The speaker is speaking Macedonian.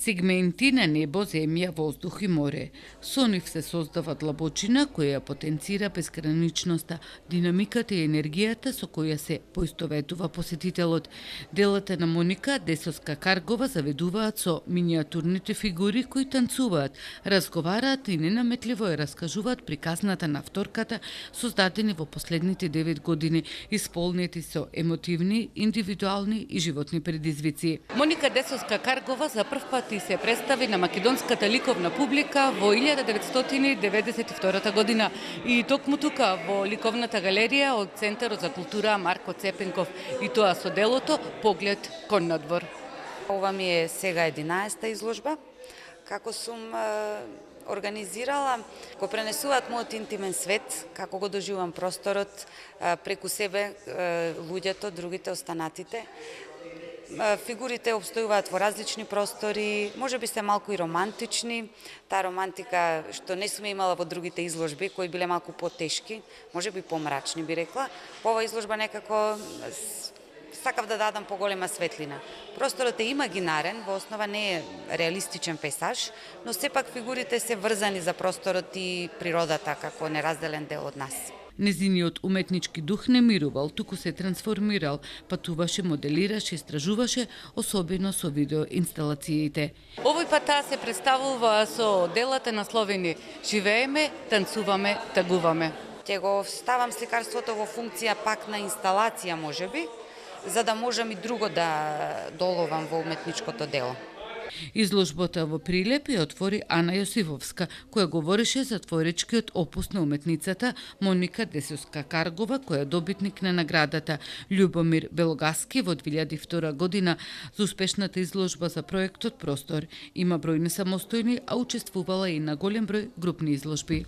Сегменти на небо, земја, воздух и море. Со нив се создава длабочина која потенцира безграничноста, динамиката и енергијата со која се поистоветува посетителот. Делата на Моника Десовска-Каргова заведуваат со миниатурните фигури кои танцуваат, разговараат и ненаметливо ја раскажуваат приказната на вторката, создадени во последните 9 години, исполнети со емотивни, индивидуални и животни предизвици. Моника Десовска-Каргова за прв пат и се представи на македонската ликовна публика во 1992 година и токму тука во ликовната галерија од Центарот за култура Марко Цепенков, и тоа со делото Поглед кон надвор. Ова ми е сега 11-та изложба. Како сум организирала, го пренесуваат мојот интимен свет, како го доживувам просторот, преку себе, луѓето, другите, останатите. Фигурите обстојуваат во различни простори, може би се малку и романтични. Таа романтика што не сме имала во другите изложби, кои биле малку потешки, може би помрачни би рекла. По оваа изложба некако сакав да дадам поголема светлина. Просторот е имагинарен, во основа не е реалистичен пейсаж, но сепак фигурите се врзани за просторот и природата како неразделен дел од нас. Незиниот уметнички дух не мирувал, туку се трансформирал, патуваше, моделираше, истражуваше, особено со видеоинсталациите. Овој пат таа се представува со делата насловени "Живееме, танцуваме, тагуваме". Ќе го ставам сликарството во функција пак на инсталација можеби, за да можам и друго да доловам во уметничкото дело. Изложбата во Прилеп ја отвори Ана Јосифовска, која говореше за творечкиот опус на уметницата Моника Десовска-Каргова, која е добитник на наградата Љубомир Белогаски во 2002 година за успешната изложба за проектот Простор. Има бројни самостојни, а учествувала и на голем број групни изложби.